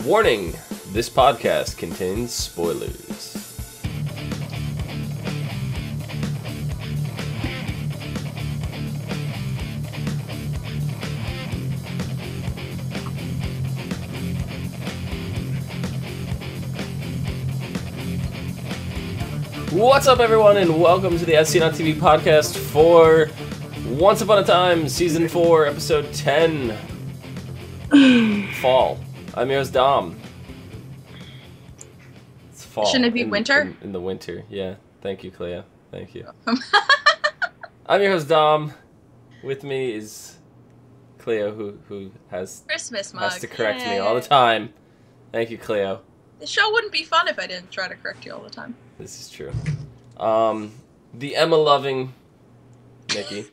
Warning, this podcast contains spoilers. What's up, everyone, and welcome to the ASOTV podcast for Once Upon a Time, Season 4, Episode 10, Fall. I'm your host, Dom. It's fall. Shouldn't it be winter? In the winter, yeah. Thank you, Clio. Thank you. I'm your host, Dom. With me is Clio, who has Christmas mug. has to correct me all the time. Thank you, Clio. The show wouldn't be fun if I didn't try to correct you all the time. This is true. The Emma-loving Nikki.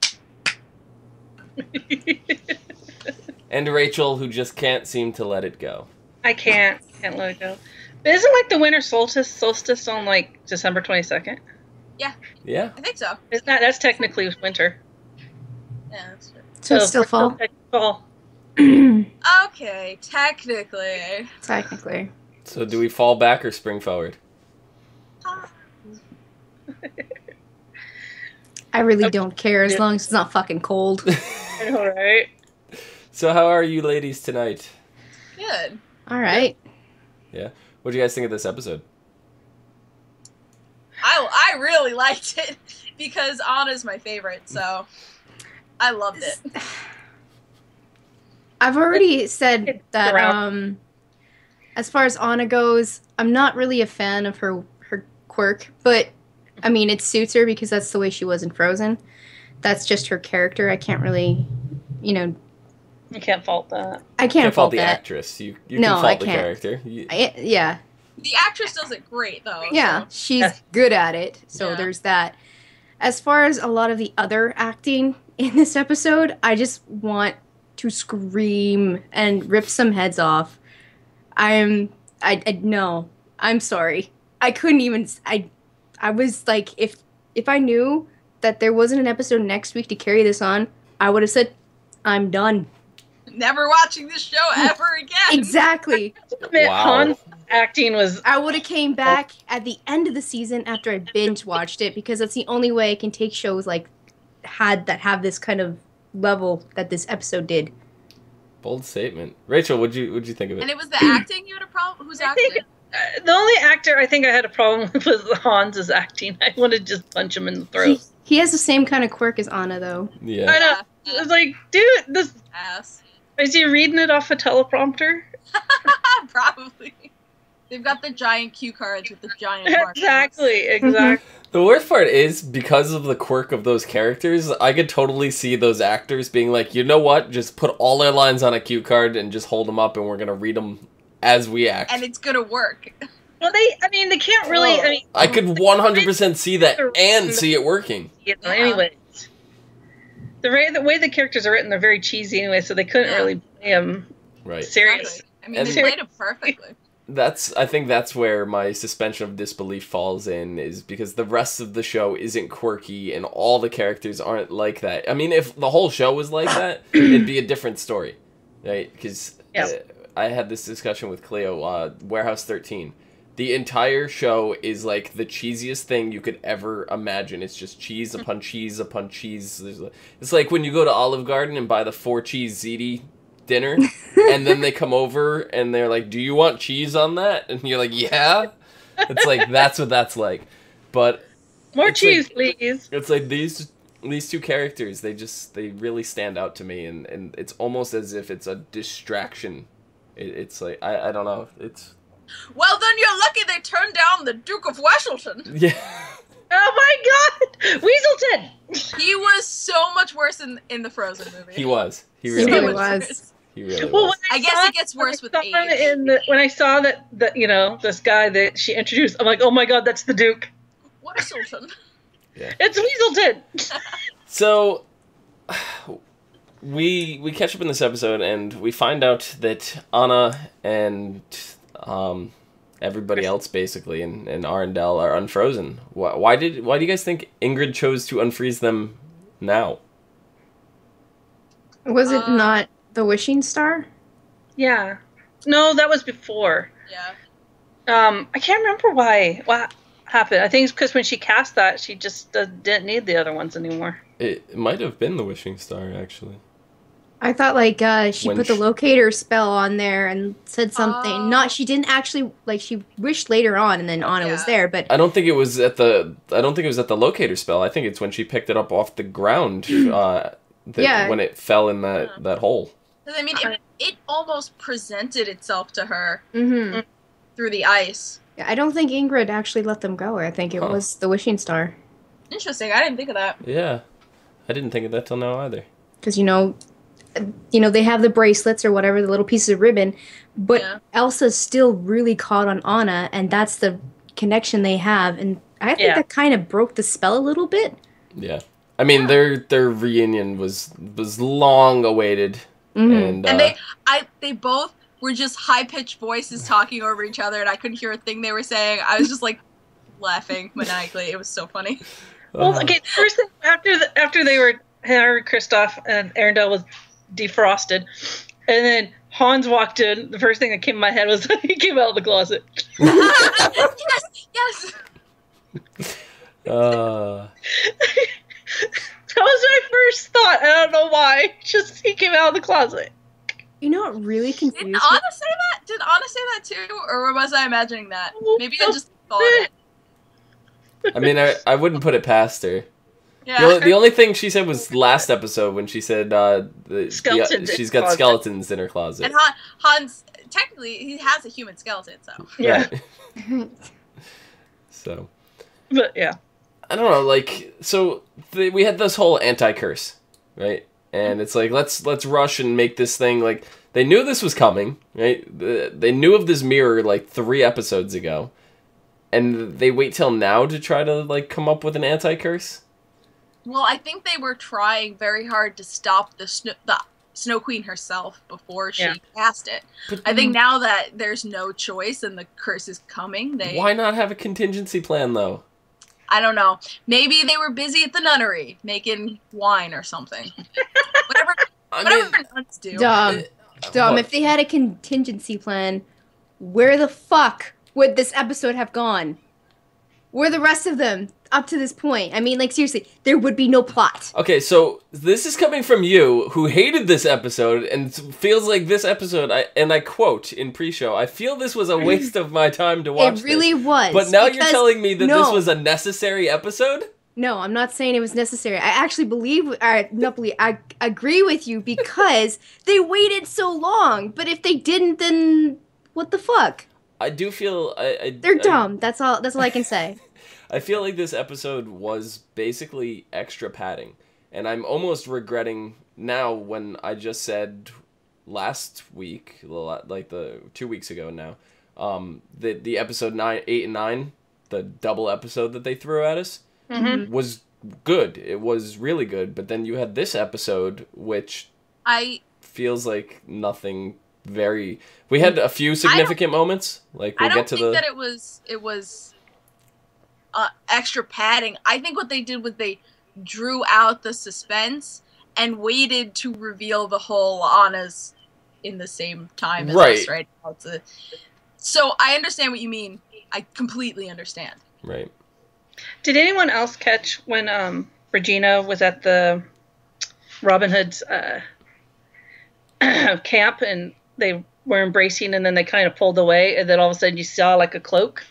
And Rachel, who just can't seem to let it go. I can't let it go. But isn't like the winter solstice on like December 22nd? Yeah. Yeah. I think so. It's not. That's technically winter. Yeah, that's true. So it's still fall? Fall. Okay, technically. Technically. So do we fall back or spring forward? I really don't care as long as it's not fucking cold. I know, right? So how are you ladies tonight? Good. Alright. Yeah? What do you guys think of this episode? I really liked it because Anna's my favorite, so I loved it. I've already said that as far as Anna goes, I'm not really a fan of her quirk, but I mean, it suits her because that's the way she was in Frozen. That's just her character. I can't really, You can't fault that. I can't fault the that. actress. You No, can fault I the can't. character. Yeah. The actress does it great, though. Yeah, So. she's good at it, so Yeah. there's that. As far as a lot of the other acting in this episode, I just want to scream and rip some heads off. No, I'm sorry. I couldn't even, I was like, if I knew that there wasn't an episode next week to carry this on, I would have said, I'm done. Never watching this show ever again. Exactly. Wow. Han's acting was... I would have came back at the end of the season after I binge watched it because that's the only way I can take shows like have this kind of level that this episode did. Bold statement. Rachel, what'd you think of it? And it was the acting you had a problem? Who's I acting? think the only actor I think I had a problem with was Hans's acting. I wanted to just punch him in the throat. He has the same kind of quirk as Anna, though. Yeah. I know. I was like, dude, this... Ass. Is he reading it off a teleprompter? Probably. They've got the giant cue cards with the giant markers. Exactly. The worst part is, because of the quirk of those characters, I could totally see those actors being like, you know what, just put all their lines on a cue card and just hold them up and we're going to read them as we act. And it's gonna work. Well, they can't really, I could 100% see that and see it working. Anyways. The way the characters are written, they're very cheesy anyway, so they couldn't really play them serious. Exactly. I mean, they played it perfectly. I think that's where my suspension of disbelief falls in, is because the rest of the show isn't quirky and all the characters aren't like that. I mean, if the whole show was like that, it'd be a different story, right? Because I had this discussion with Clio, Warehouse 13. The entire show is like the cheesiest thing you could ever imagine. It's just cheese upon cheese upon cheese. It's like when you go to Olive Garden and buy the 4-cheese ziti dinner, and then they come over and they're like, "Do you want cheese on that?" And you're like, "Yeah." It's like that's what that's like. But more cheese, like, please. It's like these two characters. They really stand out to me, and it's almost as if it's a distraction. It's like I don't know. It's. Well, then you're lucky they turned down the Duke of Wesselton. Yeah. Oh my God, Weaselton! He was so much worse in the Frozen movie. He was. He really really was. was. He really Well, was. I guess it gets worse with age. When I saw that this guy that she introduced, I'm like, oh my God, that's the Duke. Wesselton. Yeah. It's Weaselton. So we catch up in this episode and we find out that Anna and everybody else basically in Arendelle are unfrozen. Why do you guys think Ingrid chose to unfreeze them now? Was it not the wishing star? Yeah. No, that was before. Yeah. I can't remember what happened. I think it's because when she cast that, she just didn't need the other ones anymore. It might have been the wishing star, actually. I thought she put the locator spell on there and said something. Not she didn't actually she wished later on and then Anna was there, but I don't think it was at the locator spell. I think it's when she picked it up off the ground when it fell in that hole. I mean, it almost presented itself to her through the ice. Yeah, I don't think Ingrid actually let them go. I think it was the wishing star. Interesting. I didn't think of that. Yeah, I didn't think of that till now either. Because they have the bracelets or whatever, the little pieces of ribbon, but Elsa's still really caught on Anna, and that's the connection they have, and I think that kind of broke the spell a little bit. Yeah, I mean their reunion was long awaited, and they both were just high pitched voices talking over each other, and I couldn't hear a thing they were saying. I was just laughing maniacally. It was so funny. Well, okay, first thing after they were Harry, Kristoff, and Arendelle was defrosted, and then Hans walked in. The first thing that came in my head was he came out of the closet. Yes. That was my first thought. I don't know why. Just he came out of the closet. You know what really confused me? Did Anna say that? Did Anna say that too, or was I imagining that? Maybe I just thought it. I mean, I wouldn't put it past her. Yeah. The only thing she said was last episode when she said she's got skeletons in her closet. And Hans, technically, he has a human skeleton, so. Yeah. So. But, yeah. I don't know, we had this whole anti-curse, right? And it's let's rush and make this thing, they knew this was coming, right? They knew of this mirror, 3 episodes ago. And they wait till now to try to, come up with an anti-curse? Well, I think they were trying very hard to stop the Snow Queen herself before she cast it. But I think now that there's no choice and the curse is coming, Why not have a contingency plan, though? I don't know. Maybe they were busy at the nunnery making wine or something. whatever nuns do. Dumb. If they had a contingency plan, where the fuck would this episode have gone? Where are the rest of them up to this point? I mean, seriously, there would be no plot. Okay, so this is coming from you, who hated this episode and feels like this episode, and I quote in pre-show, I feel this was a waste of my time to watch. It really was. But now you're telling me that this was a necessary episode? No, I'm not saying it was necessary. I actually I agree with you because they waited so long. But if they didn't, then what the fuck? I do feel they're dumb. That's all I can say. I feel like this episode was basically extra padding, and I'm almost regretting now when I just said last week, the 2 weeks ago now, the episode 9, 8, and 9, the double episode that they threw at us, was good. It was really good, but then you had this episode, which feels like nothing. We had a few significant moments. I don't think that it was extra padding. I think what they did was they drew out the suspense and waited to reveal the whole Anna's in the same time as us right now. So I understand what you mean. I completely understand. Right. Did anyone else catch when Regina was at the Robin Hood's camp and they were embracing and then they kind of pulled away and then all of a sudden you saw a cloak?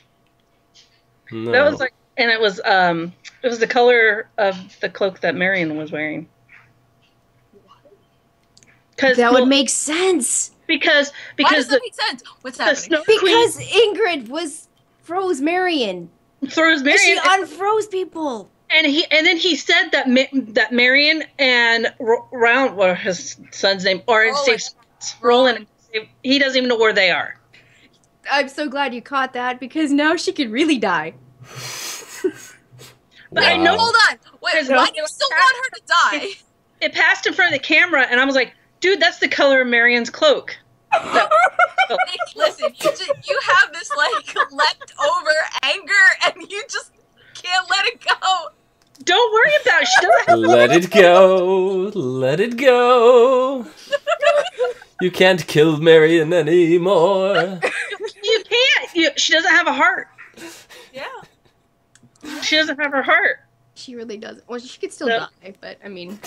No. That was and it was the color of the cloak that Marion was wearing. That would make sense. Because why does that make sense? What's happening? Because Ingrid froze Marion. She unfroze people. And then he said that Marion and Round, what his son's name, or Roland, he doesn't even know where they are. I'm so glad you caught that because now she could really die. But I know. Hold on. Wait, why do you still want her to die? It passed in front of the camera, and I was like, dude, that's the color of Marion's cloak. Listen, you have this leftover anger, and you just can't let it go. Don't worry about it. Let it go. Let it go. You can't kill Marion anymore. You can't. She doesn't have a heart. Yeah. She doesn't have her heart. She really doesn't. Well, she could still die, but I mean.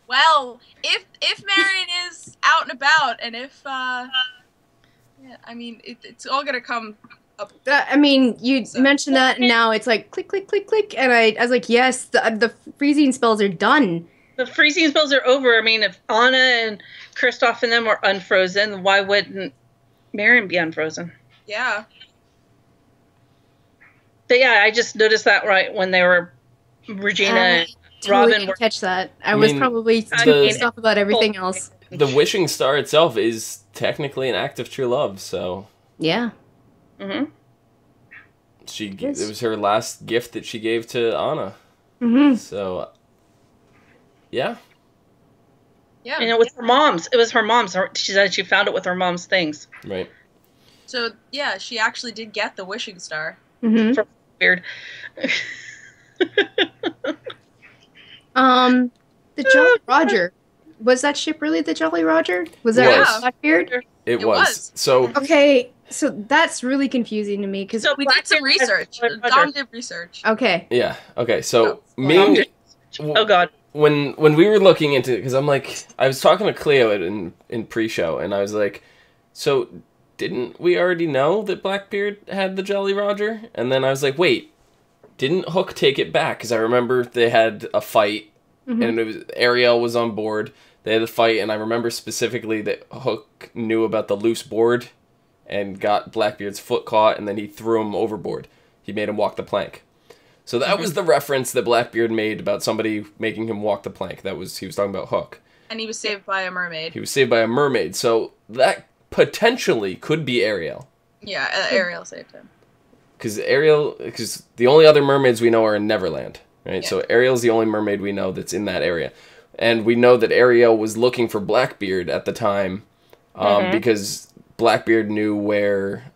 Well, if Marion is out and about, and if yeah, I mean, it's all gonna come up. I mean, you mentioned that, and now it's like click, click, click, click, and I was like, yes, the freezing spells are done. The freezing spells are over. I mean, if Anna and Kristoff and them were unfrozen, why wouldn't Marion be unfrozen? Yeah. But yeah, I just noticed that right when they were Regina and Totally Robin didn't catch that. I was probably too pissed off about everything else. The wishing star itself is technically an act of true love, so yeah. Mhm. It was her last gift that she gave to Anna. Mhm. So yeah. Yeah. And it was her mom's. It was her mom's. She said she found it with her mom's things. Right. So yeah, she actually did get the wishing star. Mhm. Weird. The Jolly Roger. Was that ship really the Jolly Roger? Was that Yes. Blackbeard? It was. So Okay, so that's really confusing to me because So We did some research. Dom did research. okay. yeah. Okay. So Oh God. when we were looking into it, because I'm like, I was talking to Clio in pre-show, and I was like, so didn't we already know that Blackbeard had the Jolly Roger? And then I was like, wait, didn't Hook take it back? Because I remember they had a fight, and it was Ariel was on board. They had a fight, and I remember specifically that Hook knew about the loose board and got Blackbeard's foot caught, and then he threw him overboard. He made him walk the plank. So that was the reference that Blackbeard made about somebody making him walk the plank. He was talking about Hook. And he was saved by a mermaid. He was saved by a mermaid, so that potentially could be Ariel. Yeah, Ariel saved him. Because the only other mermaids we know are in Neverland, right? Yeah. So Ariel's the only mermaid we know that's in that area. And we know that Ariel was looking for Blackbeard at the time because Blackbeard knew where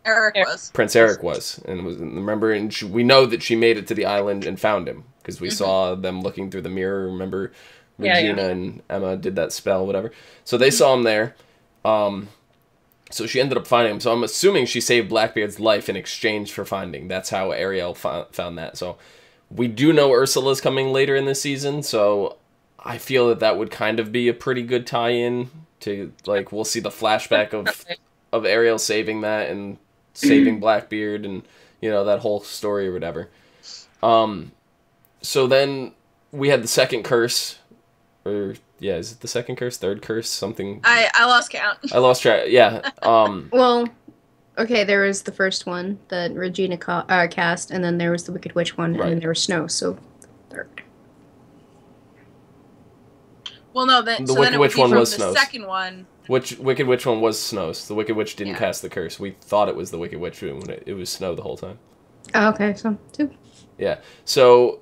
Eric was. Prince Eric was. And we know that she made it to the island and found him because we saw them looking through the mirror. Remember, Regina and Emma did that spell, whatever. So they saw him there. So she ended up finding him. So I'm assuming she saved Blackbeard's life in exchange for finding. That's how Ariel found that. So we do know Ursula's coming later in this season. So I feel that would kind of be a pretty good tie-in to, like, we'll see the flashback of Ariel saving that and saving Blackbeard and, you know, that whole story or whatever. So then we had the second curse, or yeah, is it the second curse, third curse, something? I lost count. I lost track. Yeah. Well, okay, there was the first one that Regina cast, and then there was the Wicked Witch one, and then there was Snow, so third. Well, no, the Wicked Witch one was the Snow's. second one. Which Wicked Witch one was Snow's. The Wicked Witch didn't cast the curse. We thought it was the Wicked Witch when it was Snow the whole time. Oh, okay, so two. Yeah. So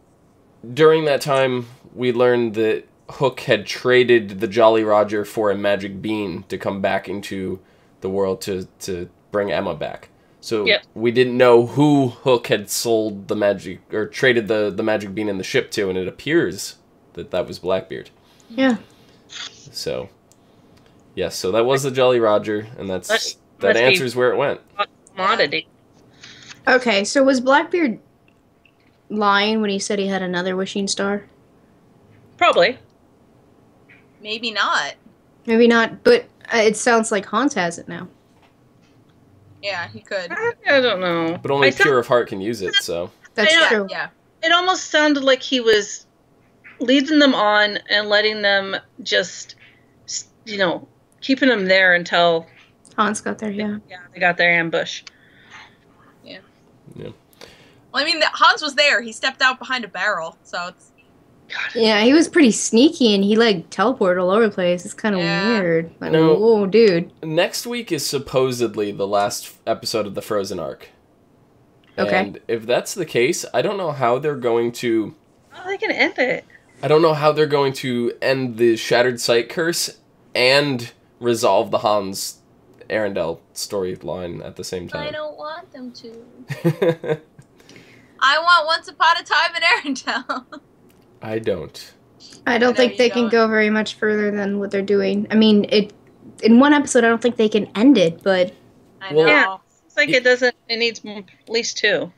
during that time, we learned that Hook had traded the Jolly Roger for a magic bean to come back into the world to bring Emma back. So we didn't know who Hook had sold the magic or traded the magic bean in the ship to, and it appears that was Blackbeard. Yeah. So, yes, so that was the Jolly Roger, and that answers where it went. Commodity. Okay, so was Blackbeard lying when he said he had another wishing star? Probably. Maybe not. Maybe not, but it sounds like Hans has it now. Yeah, he could. I don't know. But only Pure of Heart can use it, so. That's true. Yeah. It almost sounded like he was leading them on and letting them just, you know, keeping them there until Hans got there, yeah. Yeah, they got their ambush. Yeah. Yeah. Well, I mean, Hans was there. He stepped out behind a barrel, so it's... God. Yeah, he was pretty sneaky, and he, like, teleported all over the place. It's kind of weird. Like, whoa, dude. Next week is supposedly the last episode of the Frozen arc. Okay. And if that's the case, I don't know how they're going to... How are they going to end it? I don't know how they're going to end the Shattered Sight curse and resolve the Hans Arendelle storyline at the same time. I don't want them to. I want Once Upon a Time in Arendelle. I don't. I don't think they can go very much further than what they're doing. I mean, in one episode, I don't think they can end it, but I know. Yeah, it's like it doesn't. It needs at least 2.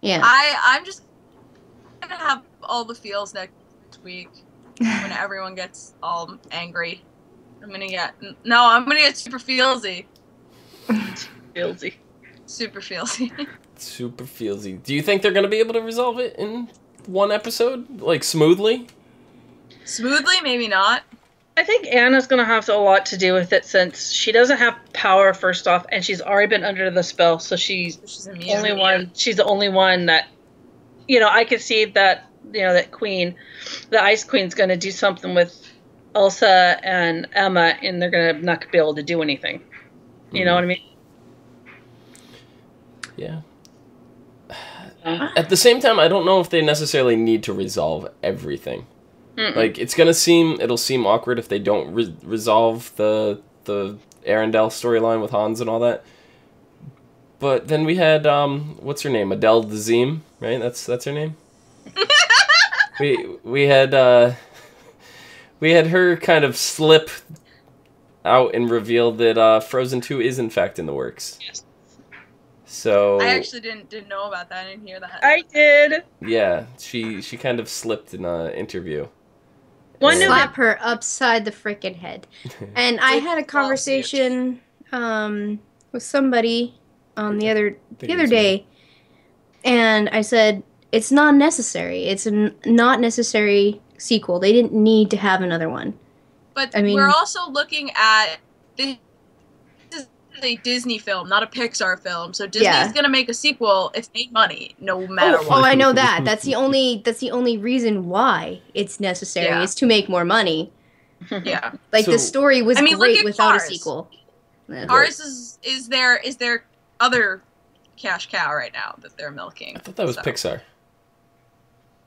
yeah. I'm just gonna have all the feels next week when everyone gets all angry. I'm gonna get super feelsy. Feelsy. Super feelsy. Super feelsy. Do you think they're gonna be able to resolve it in one episode, like smoothly? Smoothly, maybe not. I think Anna's going to have a lot to do with it since she doesn't have power, first off, and she's already been under the spell, so she's immune. only one. She's the only one that, I could see that, that Queen, the Ice Queen's going to do something with Elsa and Emma, and they're going to not be able to do anything. You know what I mean? Yeah. At the same time, I don't know if they necessarily need to resolve everything. Like, it'll seem awkward if they don't resolve the Arendelle storyline with Hans and all that. But then we had, what's her name? Adele Dazeem, right? That's her name? we had her kind of slip out and reveal that Frozen 2 is in fact in the works. Yes. So I actually didn't know about that. I didn't hear that. I did. Yeah, she kind of slipped in an interview. Slap her upside the frickin' head. And I had a conversation with somebody the other day, and I said it's not necessary. It's a not necessary sequel. They didn't need to have another one. But I mean, we're also looking at this is a Disney film, not a Pixar film. So Disney's gonna make a sequel. It's made money, no matter what. Oh, I know that. That's the only reason why it's necessary is to make more money. Yeah. Like, the story was great without Cars. a sequel. Cars is their other cash cow right now that they're milking. I thought that was Pixar.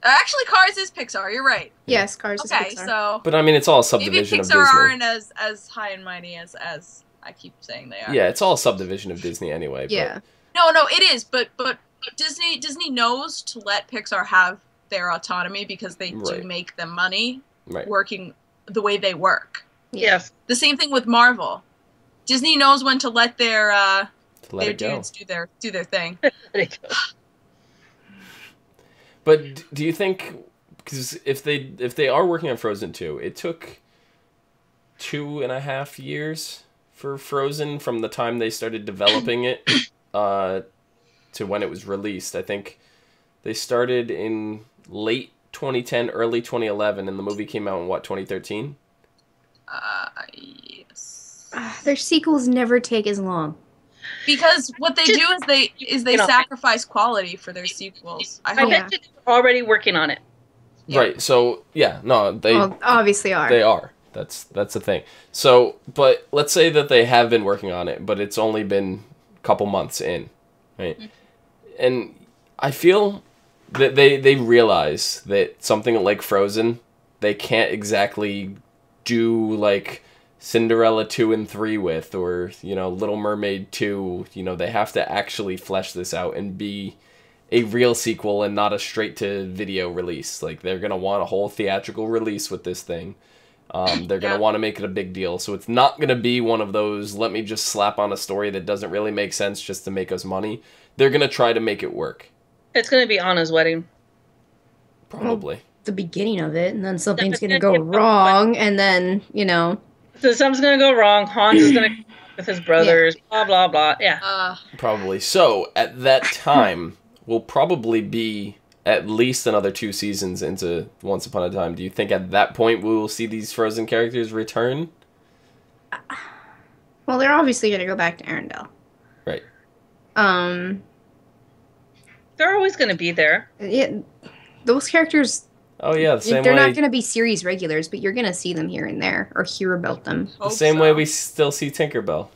Actually, Cars is Pixar. You're right. Yes, Cars is Pixar. Okay, so. But I mean, it's all a subdivision of Disney. Maybe Pixar aren't as high and mighty as I keep saying they are. Yeah, it's all a subdivision of Disney anyway. Yeah. No, it is. But Disney knows to let Pixar have their autonomy because they do make them money working the way they work. Yes. The same thing with Marvel. Disney knows when to let their dudes do their thing. But do you think, because if they are working on Frozen 2, it took 2.5 years for Frozen from the time they started developing it to when it was released. I think they started in late 2010, early 2011, and the movie came out in, 2013? Yes. Their sequels never take as long. Because what they do is they sacrifice quality for their sequels. I bet they're already working on it. Yeah. Right. So they obviously are. They are. That's the thing. So, but let's say that they have been working on it, but it's only been a couple months in, right? Mm-hmm. And I feel that they realize that something like Frozen, they can't exactly do like Cinderella 2 and 3 with, or Little Mermaid 2. They have to actually flesh this out and be a real sequel and not a straight to video release. Like, they're gonna want a whole theatrical release with this thing. They're gonna want to make it a big deal, so it's not gonna be one of those let me just slap on a story that doesn't really make sense just to make us money. They're gonna try to make it work. It's gonna be Anna's wedding. Probably. Well, the beginning of it, and then something's gonna go wrong, and then So something's gonna go wrong. Hans is gonna with his brothers. Blah blah blah. Yeah. Probably. So at that time, we'll probably be at least another 2 seasons into Once Upon a Time. Do you think at that point we will see these Frozen characters return? Well, they're obviously gonna go back to Arendelle. Right. They're always gonna be there. Yeah. Those characters. Oh yeah, they're not going to be series regulars, but you're going to see them here and there or hear about them. The same way we still see Tinkerbell.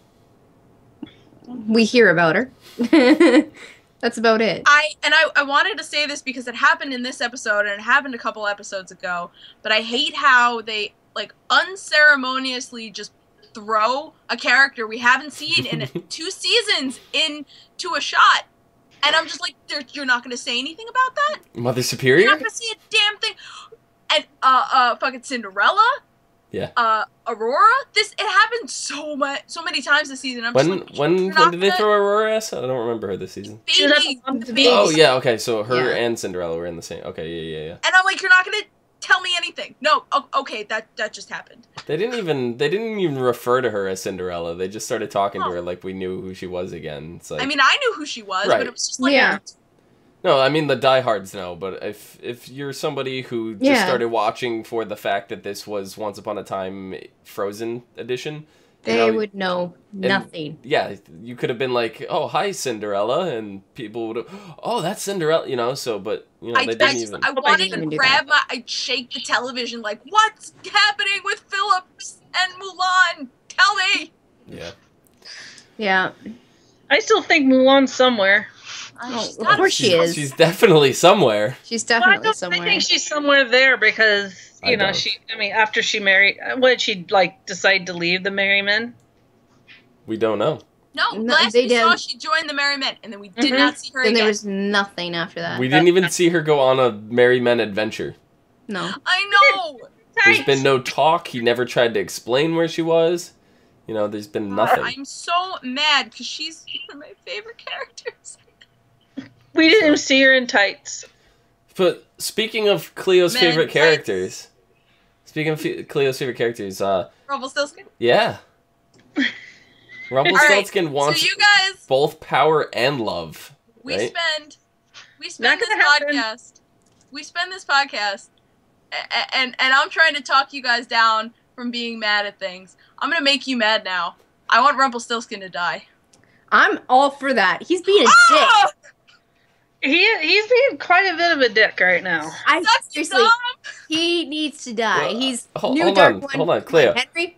We hear about her. That's about it. I wanted to say this because it happened in this episode and it happened a couple episodes ago, but I hate how they unceremoniously just throw a character we haven't seen in 2 seasons into a shot. And I'm just like, you're not going to say anything about that? Mother Superior? You're not going to see a damn thing. And fucking Cinderella? Aurora. It happened so many times this season. I'm just like, When did they throw Aurora ass? I don't remember her this season. She was at the baby. Oh yeah, okay. So her Yeah. and Cinderella were in the same. Okay, yeah. And I'm like, you're not gonna tell me anything. No, okay, that just happened. They didn't even refer to her as Cinderella. They just started talking to her like we knew who she was again. It's like, I mean, I knew who she was, Right. but it was just like, Yeah. no, I mean the diehards know, but if you're somebody who just Yeah. started watching for the fact that this was Once Upon a Time Frozen edition, you They know, would know nothing. yeah, you could have been like, oh, hi Cinderella, and people would have, oh, that's Cinderella, you know. So, but you know, I they didn't just even. I wanted didn't even to do grab I'd shake the television like, what's happening with Phillips and Mulan? Tell me. Yeah. Yeah. I still think Mulan's somewhere. She's of gotta course be she is. She's definitely somewhere. She's Well, definitely somewhere. I think she's somewhere there because I you know don't. after she married, what did she like decide to leave the Merry Men? We don't know. No, No, last they we saw, did. she joined the Merry Men, and then we did Mhm. not see her Then again. there was nothing after that. We didn't even see her go on a Merry Men adventure. No. I know. There's been no talk. He never tried to explain where she was. You know, there's been nothing. I'm so mad because she's one of my favorite characters. We didn't even see her in tights. But speaking of Cleo's Men favorite tights. characters, Cleo's favorite characters, Rumpelstiltskin. yeah. Rumpelstiltskin So wants you guys, both power and love. we right? spend Not this gonna happen. podcast. We spend this podcast, and I'm trying to talk you guys down from being mad at things. I'm gonna make you mad now. I want Rumpelstiltskin to die. I'm all for that. He's being a Ah! dick. He's being quite a bit of a dick right now. That's Seriously, dumb. he needs to die. Well, He's hold new on, Dark One. hold on, Come Cleo.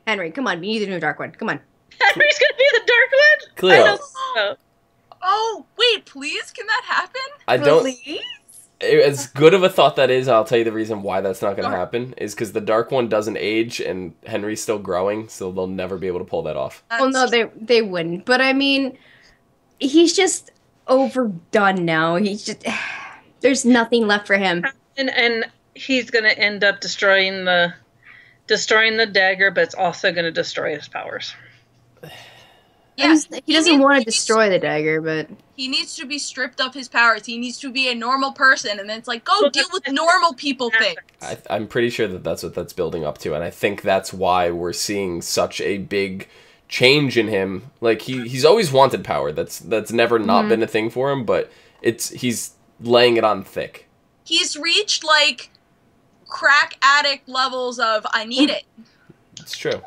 Henry, come on. We need the new Dark One. Come on. Henry's gonna be the dark one. I Cleo, don't know. Oh wait, please, can that happen? I don't. Please? As good of a thought that is, I'll tell you the reason why that's not going to Go ahead. happen is because the Dark One doesn't age and Henry's still growing, so they'll never be able to pull that off. Well, no, they wouldn't. But I mean, he's just overdone now. He's just there's nothing left for him. And he's gonna end up destroying the dagger, but it's also gonna destroy his powers. Yeah, He doesn't want to destroy the dagger, but he needs to be stripped of his powers. He needs to be a normal person, and then it's like, go Well, deal with normal people things. I'm pretty sure that that's what that's building up to, and I think that's why we're seeing such a big change in him. Like he's always wanted power. That's never not been a thing for him, but he's laying it on thick. He's reached like crack addict levels of I need it. It's true.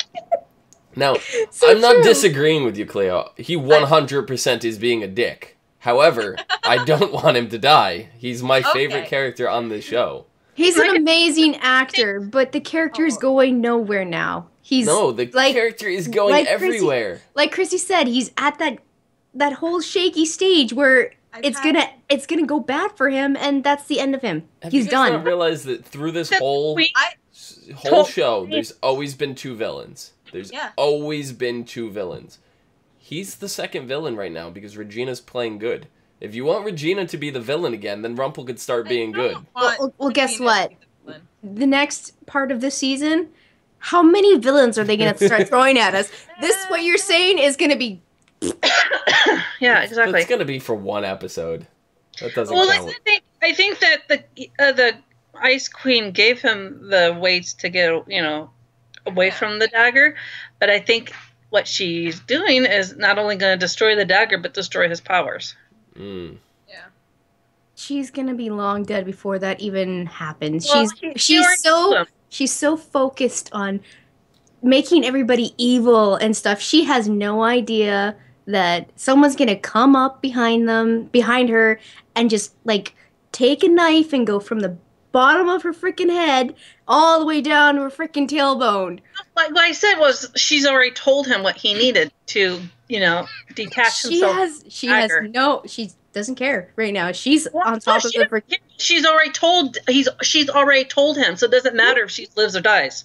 Now, So I'm not true. disagreeing with you, Cleo. He 100% is being a dick. However, I don't want him to die. He's my favorite Okay. character on this show. he's an amazing actor. But the character is going nowhere now. He's No, the like- character is going like Chrissy- everywhere. like Chrissy said. He's at that whole shaky stage where it's gonna go bad for him, and that's the end of him. Have He's you guys done. not realized that through this whole show, there's always been two villains. There's Yeah. always been two villains. He's the second villain right now because Regina's playing good. If you want Regina to be the villain again, then Rumpel could start being good. Well, guess what? The next part of the season, how many villains are they going to start throwing at us? This, what you're saying, is going to be. Yeah, exactly. It's gonna be for one episode. That doesn't Well, count. I think that the Ice Queen gave him the weights to get away from the dagger, but I think what she's doing is not only going to destroy the dagger but destroy his powers. Mm. She's going to be long dead before that even happens. Well, she already told him. She's so focused on making everybody evil and stuff. She has no idea that someone's going to come up behind her, and just like take a knife and go from the bottom of her freaking head all the way down to her freaking tailbone. What I said was she's already told him what he needed to, detach himself. She doesn't care right now. She's on top of the freaking. She's already told him, so it doesn't matter if she lives or dies.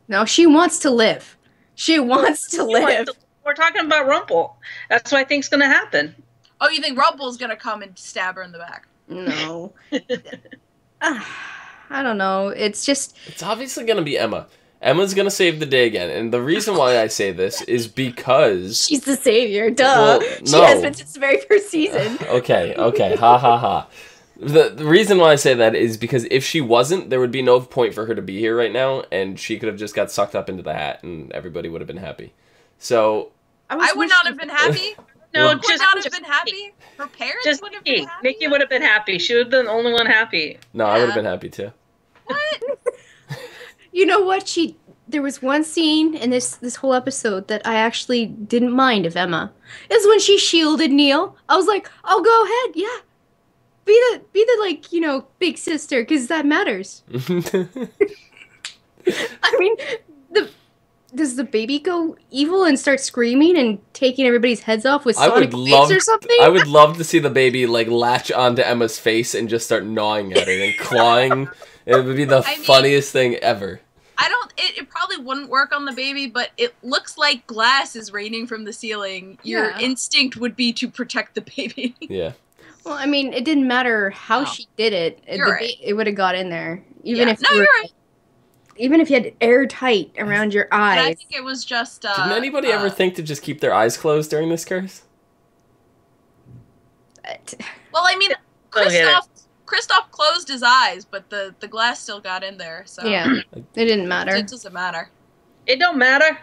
No, she wants to live. She wants to live. We're talking about Rumpel. That's what I think's going to happen. Oh, you think Rumpel's gonna come and stab her in the back? No. I don't know. It's just. It's obviously gonna be Emma. Emma's gonna save the day again, and the reason why I say this is because She's the savior, duh. Well, She no. has been since the very first season. Okay, ha ha ha. The reason why I say that is because if she wasn't, there would be no point for her to be here right now, and she could have just got sucked up into the hat, and everybody would have been happy. So I would not have been happy. No, Would not have been happy. Her parents just would have been Nikki. happy. Nikki would have been happy. She would have been the only one happy. no, I would have been happy too. What? You know what? There was one scene in this whole episode that I actually didn't mind of Emma. Is when she shielded Neil. I was like, "Oh, go ahead, yeah. Be the like, you know, big sister, because that matters." I mean, does the baby go evil and start screaming and taking everybody's heads off with sonic waves or something? I would love to see the baby like latch onto Emma's face and just start gnawing at her and clawing. It would be the funniest thing ever. It probably wouldn't work on the baby, but it looks like glass is raining from the ceiling. Your instinct would be to protect the baby. Yeah. Well, I mean, it didn't matter how she did it. It would have got in there. Even if you're right. Even if you had airtight around your eyes. And I think it was just. Didn't anybody ever think to just keep their eyes closed during this curse? Well, I mean, Kristoff closed his eyes, but the glass still got in there. So yeah, it didn't matter. It doesn't matter. It don't matter.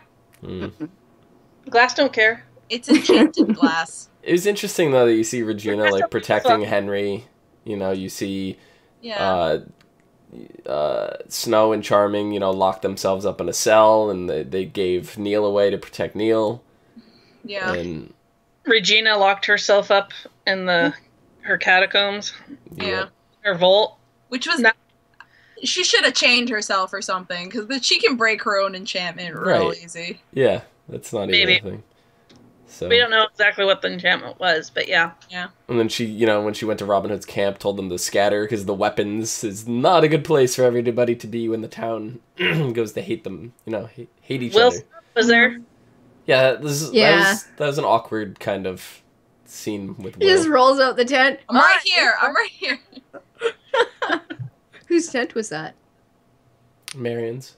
Glass don't care. It's enchanted glass. It was interesting though that you see Regina like protecting Henry. You know, you see. Yeah. Snow and Charming, you know, locked themselves up in a cell, and they gave Neil away to protect Neil. Yeah. And Regina locked herself up in her catacombs. Yeah. Her vault. Which was she should have chained herself or something, because she can break her own enchantment real easy. Yeah, that's not even a thing. So we don't know exactly what the enchantment was, but yeah. Yeah. And then she, you know, when she went to Robin Hood's camp, told them to scatter because the weapons is not a good place for everybody to be when the town goes to hate them, you know, hate each other. Was there? Yeah, that was an awkward kind of scene with Will. He just rolls out the tent. I'm right here. I'm right here. Whose tent was that? Marion's.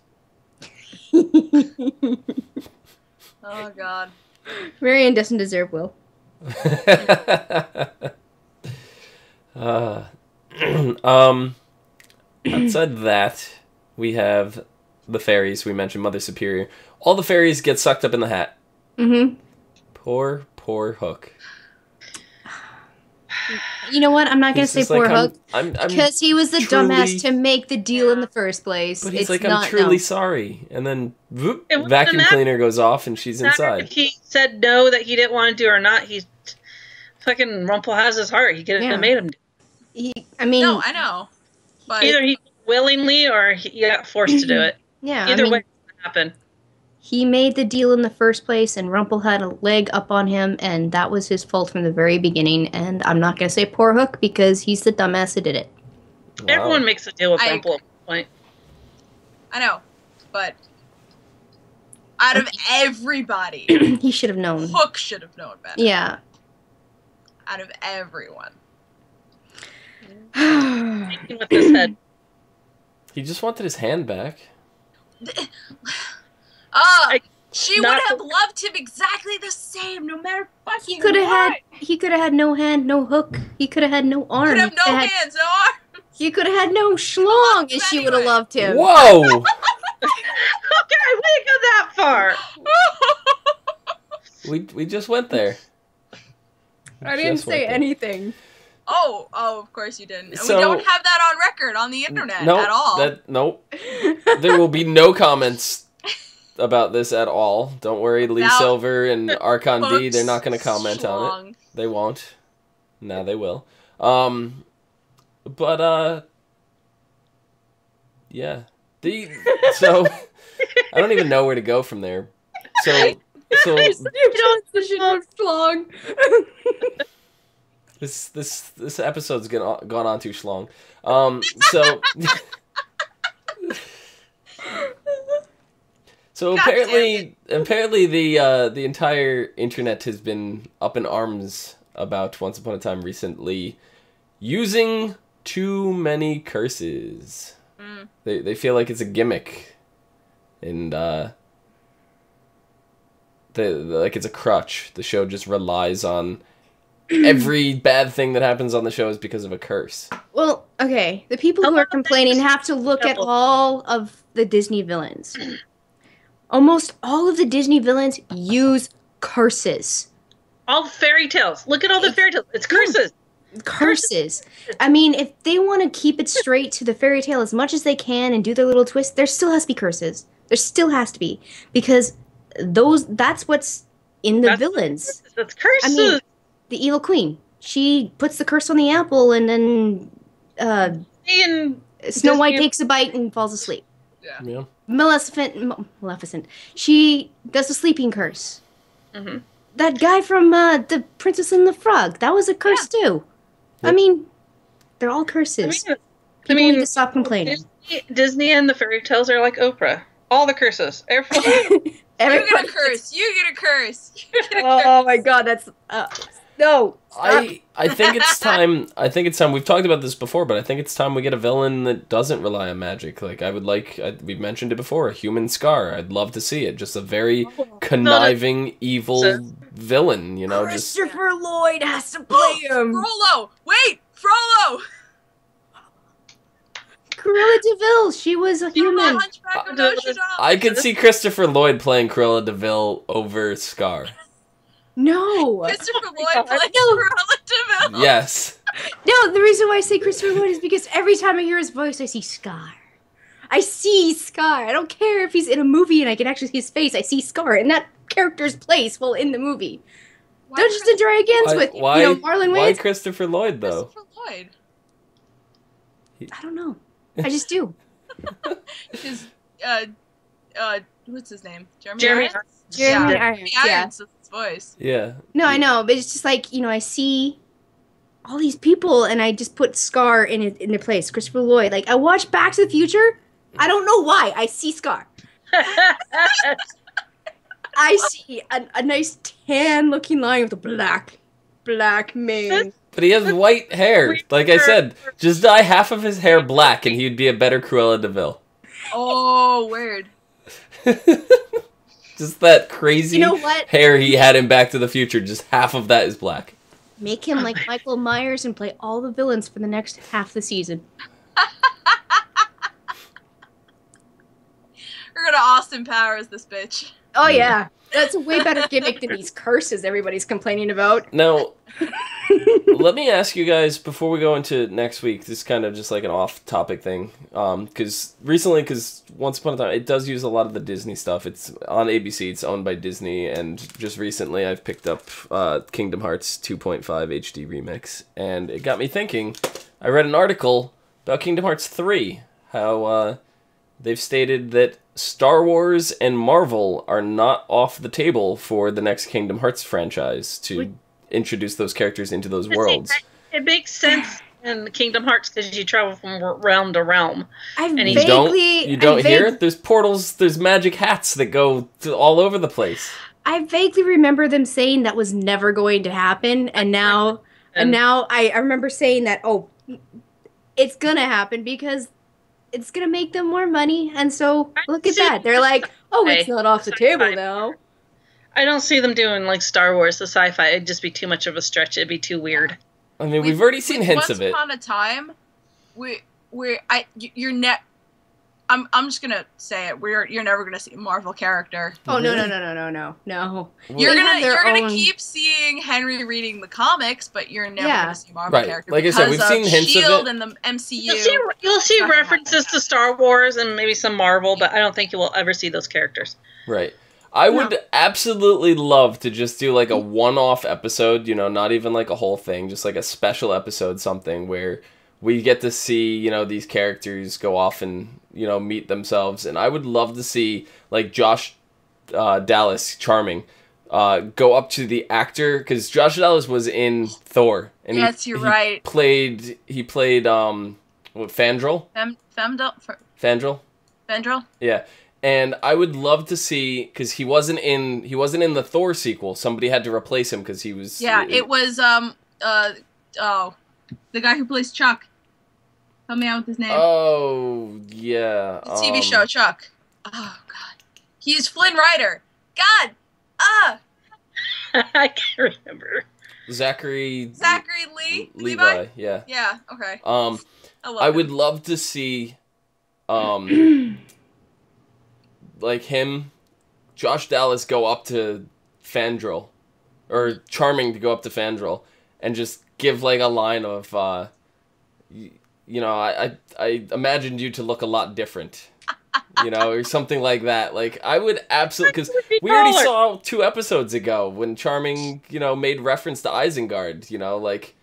Oh God. Marion doesn't deserve Will. Outside that, we have the fairies. We mentioned Mother Superior. All the fairies get sucked up in the hat. Mm-hmm. Poor Hook. You know what? I'm not going to say poor Hook. Because he was the truly, dumbass to make the deal in the first place. But he's I'm truly sorry. And then, whoop, vacuum cleaner goes off and she's inside. If he said no, that he didn't want to do or not, he's fucking Rumple has his heart. He could have made him do No, I know. But either he willingly or he got forced to do it. Yeah. Either way, it happened. He made the deal in the first place, and Rumple had a leg up on him, and that was his fault from the very beginning. And I'm not going to say poor Hook, because he's the dumbass who did it. Wow. Everyone makes a deal with Rumple at one point. I know, but out of everybody, he should have known. Hook should have known better. Yeah. Out of everyone. With his head. He just wanted his hand back. She would have loved him exactly the same, no matter fucking He could have had no hand, no hook. He could have had no arm. Could have no hands, no arms. He could have had no schlong, and she would have loved him. Whoa! Okay, we didn't go that far. We just went there. I didn't say anything. Oh, of course you didn't. And we don't have that on record on the internet at all. Nope. There will be no comments about this at all. Don't worry, Lee Silver and Archon D, they're not going to comment on it. They won't. No, they will. Yeah. So, I don't even know where to go from there. So This episode's gone on too long. So apparently the entire internet has been up in arms about Once Upon a Time recently using too many curses. They feel like it's a gimmick. and like it's a crutch. The show just relies on every bad thing that happens on the show is because of a curse. Well, okay, the people who are complaining have to look at all of the Disney villains. Almost all of the Disney villains use curses. All fairy tales. Look at all the fairy tales. It's curses. Curses. I mean, if they want to keep it straight to the fairy tale as much as they can and do their little twist, there still has to be curses. There still has to be. Because that's what's in the villains. That's curses. I mean, the evil queen. She puts the curse on the apple and then Snow White takes a bite and falls asleep. Yeah. Maleficent. She does the sleeping curse. Mm-hmm. That guy from The Princess and the Frog, that was a curse too. I mean, they're all curses. People need to stop complaining. Disney and the fairy tales are like Oprah. All the curses. You get a curse. You get a curse. Oh my god, that's no. I think it's time. We've talked about this before, but I think it's time we get a villain that doesn't rely on magic. Like we've mentioned it before, a human Scar. I'd love to see it. Just a very conniving, evil villain. You know, Christopher Lloyd has to play him. Frollo, wait, Frollo. Cruella DeVille, she was a human. I could see Christopher Lloyd playing Cruella DeVille over Scar. No. Christopher Lloyd playing Cruella DeVille. Yes. No, the reason why I say Christopher Lloyd is because every time I hear his voice, I see Scar. I see Scar. I don't care if he's in a movie and I can actually see his face. I see Scar in that character's place while in the movie. Dungeons and Dragons with Marlon Wayans. Why Christopher Lloyd though? Christopher Lloyd. I don't know. I just do. Because what's his name? Jeremy Irons? Jeremy Yeah. Irons. Irons with his voice. Yeah. No, I know, but it's just like, I see all these people and I just put Scar in their place. Christopher Lloyd. Like, I watch Back to the Future. I don't know why. I see Scar. I see a nice tan-looking line with a black mane. But he has white hair. Like I said, just dye half of his hair black and he'd be a better Cruella DeVille. Oh, weird. Just that crazy what? hair he had in Back to the Future. Just half of that is black. Make him like Michael Myers and play all the villains for the next half the season. We're gonna Austin Powers this bitch. Oh yeah. That's a way better gimmick than these curses everybody's complaining about. Now, let me ask you guys, before we go into next week, this is kind of just like an off-topic thing, because once upon a time, it does use a lot of the Disney stuff. It's on ABC, it's owned by Disney, and just recently I've picked up Kingdom Hearts 2.5 HD Remix, and it got me thinking. I read an article about Kingdom Hearts 3, how they've stated that Star Wars and Marvel are not off the table for the next Kingdom Hearts franchise to introduce those characters into those worlds. It makes sense in Kingdom Hearts because you travel from realm to realm. You don't hear? There's portals, there's magic hats that go all over the place. I vaguely remember them saying that was never going to happen, and now I remember saying that, it's gonna happen because it's gonna make them more money, and so look at that. They're like, it's not off the table now. I don't see them doing like Star Wars, the sci-fi. It'd just be too much of a stretch. It'd be too weird. I mean, we've already seen hints of it. Once upon a time, I'm just gonna say it. You're never gonna see a Marvel character. Oh no. You're gonna keep seeing Henry reading the comics, but you're never gonna see a Marvel character. Like I said, we've seen hints of it in the MCU. You'll see references to Star Wars and maybe some Marvel, but I don't think you will ever see those characters. Right. I would absolutely love to just do like a one-off episode, not even like a whole thing, just like a special episode, something where we get to see, these characters go off and, meet themselves. And I would love to see, like, Josh Dallas, Charming, go up to the actor, because Josh Dallas was in Thor. And you're right. He played Fandral? Fandral? Fandral? Yeah. And I would love to see, because he wasn't in the Thor sequel. Somebody had to replace him because he was... Yeah, it was, the guy who plays Chuck. Help me out with his name. Oh, yeah. The TV show, Chuck. Oh God, he's Flynn Rider. God, I can't remember. Zachary Lee Levi. Yeah. Yeah. Okay. I would love to see, like him, Josh Dallas go up to Fandral, or Charming to go up to Fandral, and just give like a line of, you know, I imagined you to look a lot different, you know, or something like that. Like I would absolutely, because we already saw 2 episodes ago when Charming, you know, made reference to Isengard, you know, like.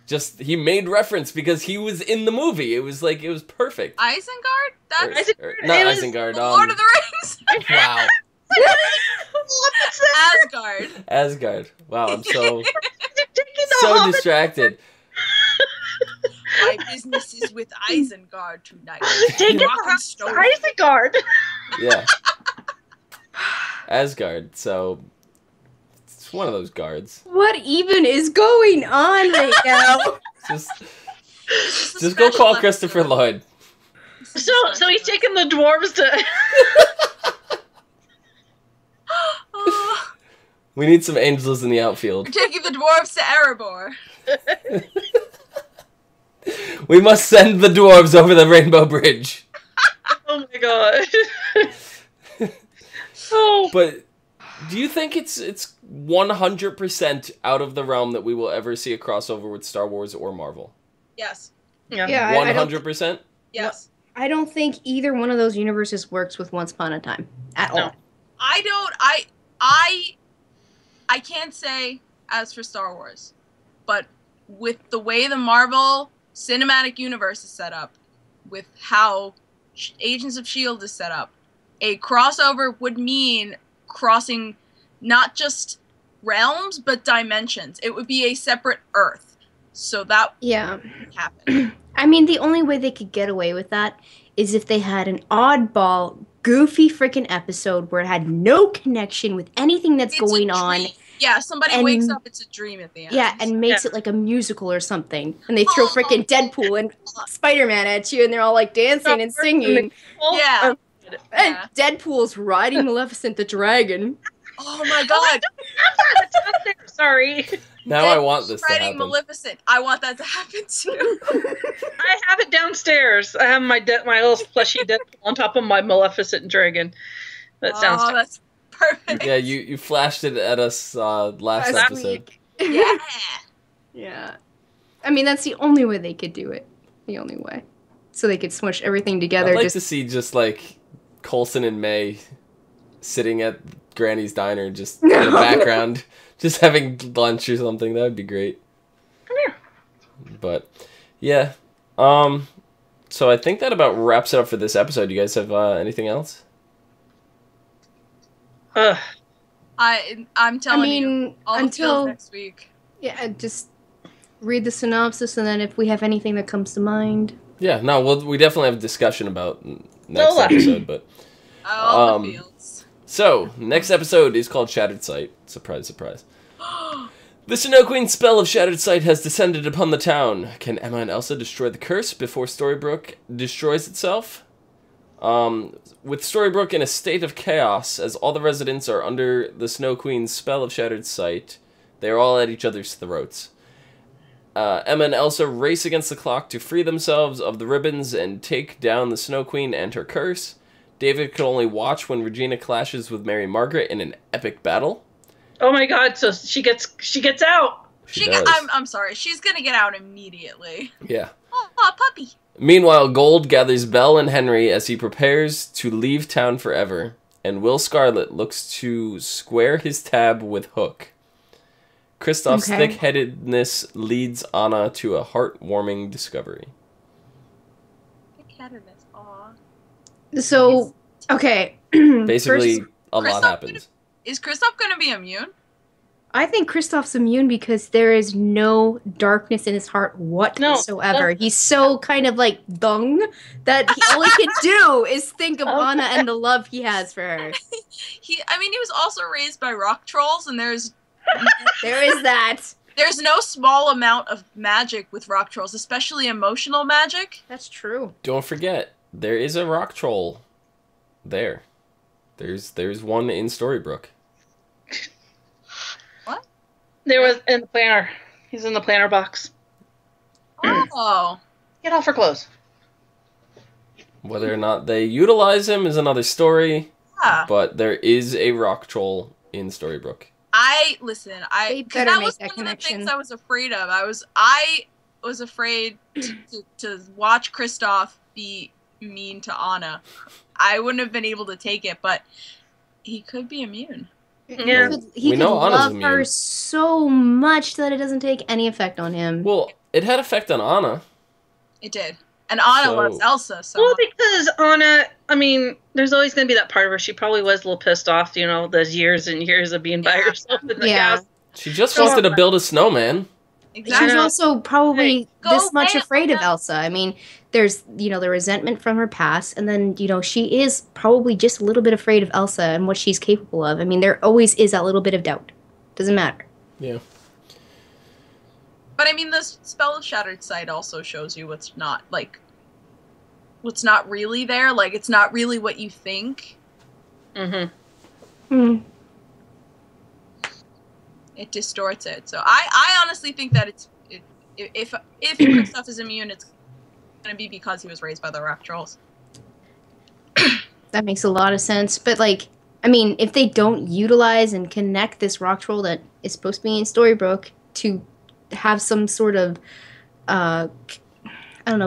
Just he made reference because he was in the movie. It was like it was perfect. Isengard? That's not Isengard. Lord of the Rings. Wow. Asgard. Asgard. Wow, I'm so distracted. My business is with Isengard tonight. Taking Isengard. Yeah. Asgard. So. One of those guards. What even is going on right now? just go call Christopher Lloyd. So he's taking the dwarves to. We need some angels in the outfield. We're taking the dwarves to Erebor. We must send the dwarves over the Rainbow Bridge. Oh my god. Oh. But do you think it's 100% out of the realm that we will ever see a crossover with Star Wars or Marvel? Yes. Yeah. 100%? Yes. I don't think either one of those universes works with Once Upon a Time at all. I can't say as for Star Wars, but with the way the Marvel Cinematic Universe is set up, with how Agents of S.H.I.E.L.D. is set up, a crossover would mean crossing not just realms, but dimensions. It would be a separate Earth. So that would happen. I mean, the only way they could get away with that is if they had an oddball, goofy freaking episode where it had no connection with anything that's going on. Yeah, somebody wakes up, it's a dream at the end. Yeah, and makes it like a musical or something. And they throw freaking Deadpool and Spider-Man at you, and they're all like dancing and singing. Yeah. And Deadpool's riding Maleficent the dragon. Oh my god. It's up there. Sorry. Now I want this to happen. Maleficent. I want that to happen too. I have it downstairs. I have my little fleshy Deadpool on top of my Maleficent dragon. That sounds. Oh, that's perfect. Yeah, you flashed it at us last episode. Yeah. Yeah. I mean, that's the only way they could do it. The only way. So they could smush everything together. I'd like to see just like Coulson and May sitting at Granny's Diner just in the background, just having lunch or something. That would be great. Come here. But, yeah. So I think that about wraps it up for this episode. You guys have anything else? I'm telling you, until next week. Yeah, just read the synopsis, and then if we have anything that comes to mind. Yeah, no, we definitely have a discussion about next episode, but all the fields. So, next episode is called Shattered Sight. Surprise, surprise. The Snow Queen's spell of Shattered Sight has descended upon the town. Can Emma and Elsa destroy the curse before Storybrooke destroys itself? With Storybrooke in a state of chaos, as all the residents are under the Snow Queen's spell of Shattered Sight, they are all at each other's throats. Emma and Elsa race against the clock to free themselves of the ribbons and take down the Snow Queen and her curse. David could only watch when Regina clashes with Mary Margaret in an epic battle. Oh my god, so she gets out. I'm sorry, she's gonna get out immediately. Yeah. Oh, puppy. Meanwhile, Gold gathers Belle and Henry as he prepares to leave town forever, and Will Scarlet looks to square his tab with Hook. Kristoff's thick-headedness leads Anna to a heartwarming discovery. Thick-headedness, aw. So, okay. Basically, a lot happens. Is Kristoff going to be immune? I think Kristoff's immune because there is no darkness in his heart whatsoever. He's so kind of like dung that all he can do is think of Anna and the love he has for her. He was also raised by rock trolls, and there is that. There's no small amount of magic with rock trolls, especially emotional magic. That's true. Don't forget, there is a rock troll there. There's one in Storybrooke. What? There was in the planner. He's in the planner box. Oh. Get off her clothes. Whether or not they utilize him is another story. Yeah. But there is a rock troll in Storybrooke. They because better that make was that one of the things connection. I was afraid of. I was afraid to watch Kristoff be mean to Anna. I wouldn't have been able to take it, but he could be immune. Yeah. He We could know Anna's love her immune. so much that it doesn't take any effect on him. Well, it had effect on Anna. It did. And Anna So- loves Elsa so Well, much. because Anna, I mean, there's always going to be that part of her. She probably was a little pissed off, you know, those years and years of being by Yeah. herself in the Yeah. house. She just So- wanted to build a snowman. Exactly. She's also probably Hey, go this much away, afraid of Anna. Elsa. I mean, there's, the resentment from her past, and then, she is probably just a little bit afraid of Elsa and what she's capable of. I mean, there always is that little bit of doubt. Doesn't matter. Yeah. But I mean, the Spell of Shattered Sight also shows you what's not really there. Like, it's not really what you think. Mm-hmm. Hmm. It distorts it. So I honestly think that if Kristoff is immune, it's gonna be because he was raised by the rock trolls. That makes a lot of sense. But, if they don't utilize and connect this rock troll that is supposed to be in Storybrooke to have some sort of,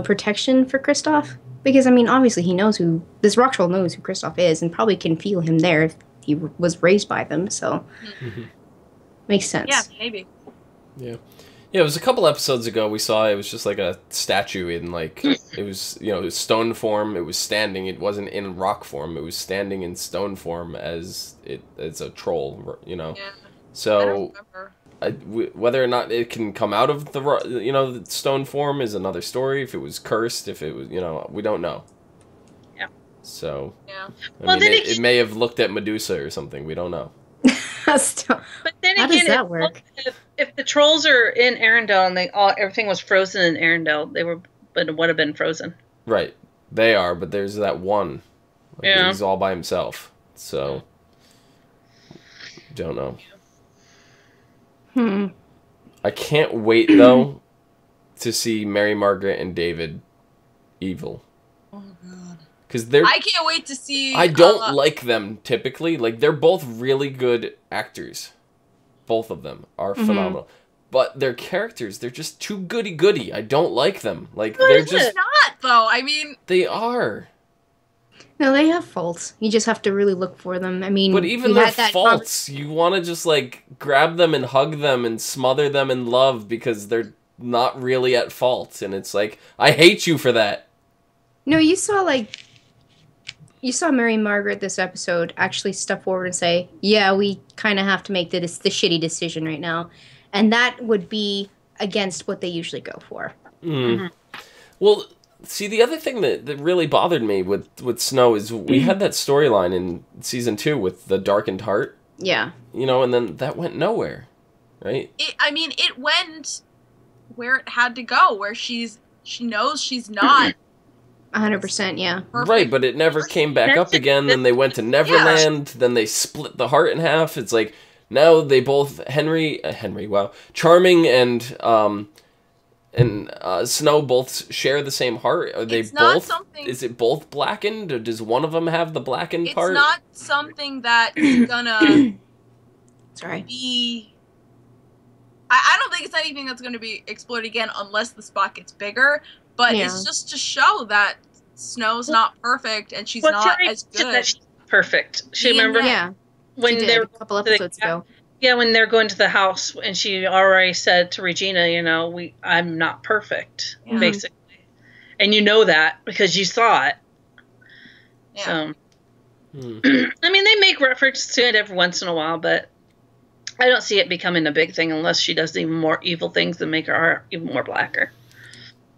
protection for Kristoff. Because, obviously this rock troll knows who Kristoff is and probably can feel him there if he was raised by them. So, makes sense. Yeah, maybe. Yeah. Yeah, it was a couple episodes ago we saw it was just like a statue in it was, it was stone form, it was standing, it wasn't in rock form, it was standing in stone form as a troll, Yeah. So I don't remember. whether or not it can come out of the stone form is another story. If it was cursed, if it was, we don't know. Yeah. So, Yeah. Well, then it may have looked at Medusa or something. We don't know. Stop. But then How again, does that work? If the trolls are in Arendelle and everything was frozen in Arendelle, it would have been frozen. Right. They are, but there's that one. Yeah. He's all by himself. So, don't know. I can't wait, though, to see Mary Margaret and David evil. Oh god. Because they're... I can't wait to see. I don't like them, typically. They're both really good actors. Both of them are phenomenal. But their characters, they're just too goody-goody. I don't like them. They're just... It's not though. I mean, They are. No, they have faults. You just have to really look for them. But even we their had that faults, you want to just, grab them and hug them and smother them in love because they're not really at fault. And it's I hate you for that. No, you saw Mary Margaret this episode actually step forward and say, yeah, we kind of have to make the shitty decision right now. And that would be against what they usually go for. Well, see, the other thing that really bothered me with Snow is we had that storyline in season 2 with the darkened heart. Yeah. And then that went nowhere, right? it went where it had to go, where she knows she's not 100%, yeah. perfect. Right, but it never came back up again. Then they went to Neverland. Then they split the heart in half. It's now they both Charming and Snow both share the same heart. Are they It's not both? something- Is it both blackened, or does one of them have the blackened It's part? not something that's gonna Sorry. be. I don't think it's anything that's gonna be explored again unless the spot gets bigger. But Yeah. it's just to show that Snow's not perfect and she's Well, not Terry as said good. that she's perfect. She Yeah. remember Yeah. when She did they're a couple episodes ago. Yeah, when they're going to the house, and she already said to Regina, I'm not perfect, Yeah. basically, and that because you saw it. Yeah. So, they make reference to it every once in a while, but I don't see it becoming a big thing unless she does even more evil things that make her heart even more blacker.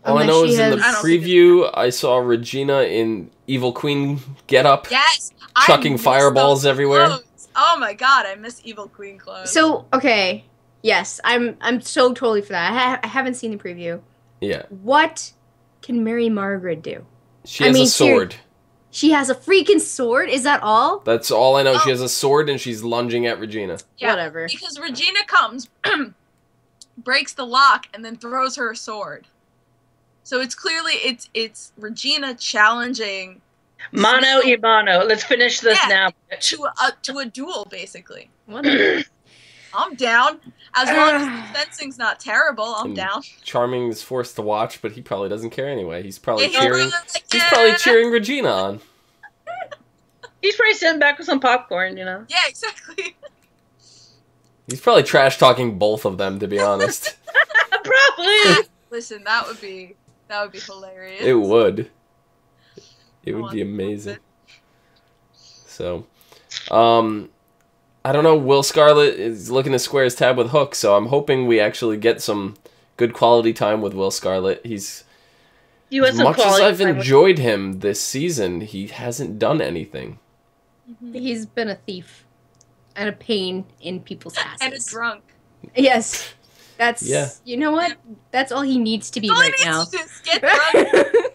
All I Unless know she is in the has- I don't think preview, I saw Regina in Evil Queen getup, Yes, I chucking miss fireballs those everywhere. clothes. Oh my god, I miss Evil Queen clothes. So, okay. Yes, I'm so totally for that. I haven't seen the preview. Yeah, What can Mary Margaret do? she has a sword. She has a freaking sword? Is that all? That's all I know. She has a sword and she's lunging at Regina. Yeah, whatever. Because Regina comes, breaks the lock, and then throws her a sword. So it's clearly it's Regina challenging Mano y mano. Let's finish this now. to a duel, basically. Whatever. I'm down. As long as the fencing's not terrible, I'm down. Charming is forced to watch, but he probably doesn't care anyway. He's probably Yeah, cheering. like, He's probably cheering Regina on. He's probably sitting back with some popcorn, you know. Yeah, exactly. He's probably trash talking both of them, to be honest. Probably. Listen, that would be hilarious. It would. It would be amazing. So, I don't know. Will Scarlet is looking to square his tab with Hook, so I'm hoping we actually get some good quality time with Will Scarlet. As much as I've enjoyed him this season, he hasn't done anything. He's been a thief and a pain in people's asses. And a drunk. Yes. That's, Yeah. You know what? That's all he needs to be All he right needs now. to do is get drunk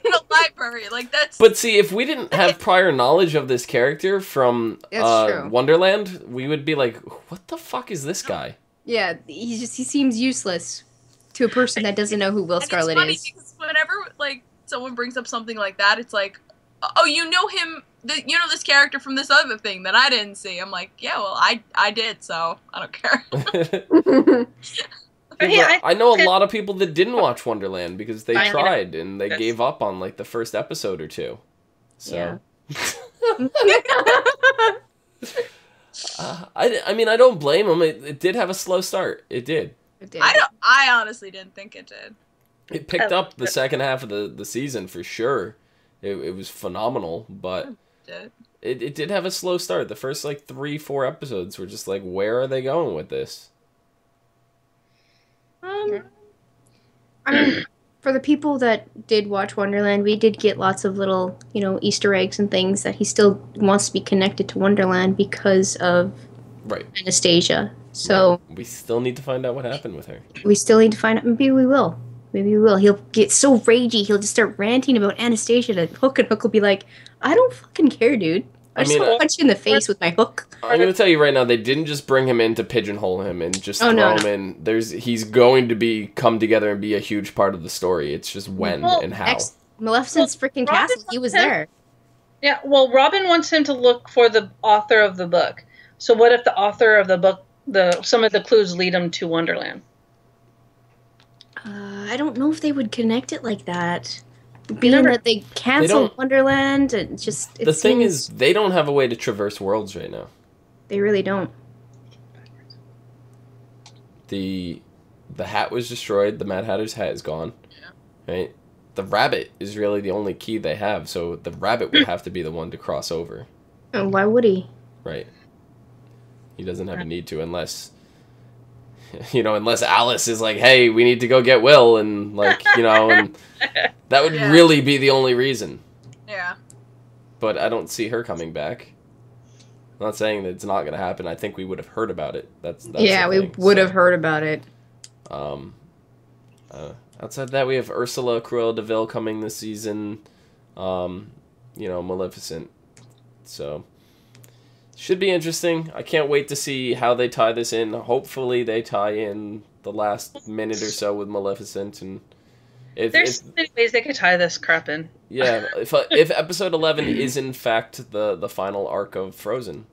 in a library. Like, that's... But see, if we didn't have prior knowledge of this character from That's true. Wonderland, we would be like, what the fuck is this guy? Yeah, he seems useless to a person that doesn't know who Will Scarlet it's funny is. because whenever, like, someone brings up something like that, it's like, oh, you know him, you know this character from this other thing that I didn't see. I'm like, yeah, well, I did, so I don't care. I know a lot of people that didn't watch Wonderland because they I know. tried and they gave up on like the first episode or two. So, I mean, I don't blame them. It did have a slow start. It did. It did. I honestly didn't think it did. It picked up the second half of the season for sure. It was phenomenal, but it did have a slow start. The first like 3-4 episodes were just like, where are they going with this? I mean, for the people that did watch Wonderland, we did get lots of little, Easter eggs and things that he still wants to be connected to Wonderland because of Anastasia. So we still need to find out what happened with her. We still need to find out. Maybe we will. He'll get so ragey, he'll just start ranting about Anastasia to Hook, and Hook will be like, I don't fucking care, dude. I just want to punch you in the face with my hook. I'm going to tell you right now, they didn't just bring him in to pigeonhole him and just throw him in. He's going to come together and be a huge part of the story. It's just when and how. Maleficent's freaking castle, he was there. Yeah, well, Robin wants him to look for the author of the book. So what if the author of the book, some of the clues lead him to Wonderland? I don't know if they would connect it like that. Being that they canceled Wonderland, the thing is, they don't have a way to traverse worlds right now. They really don't. The hat was destroyed. The Mad Hatter's hat is gone. Yeah. Right. The rabbit is really the only key they have, so the rabbit would have to be the one to cross over. And why would he? Right. He doesn't have a need to unless Alice is like, hey, we need to go get Will, and and that would really be the only reason. Yeah. But I don't see her coming back. I'm not saying that it's not going to happen. I think we would have heard about it. That's we would have heard about it. Outside that, we have Ursula Cruella de Vil coming this season. Maleficent. So should be interesting. I can't wait to see how they tie this in. Hopefully they tie in the last minute or so with Maleficent, and there's many ways they could tie this crap in. Yeah, if episode 11 is in fact the final arc of Frozen,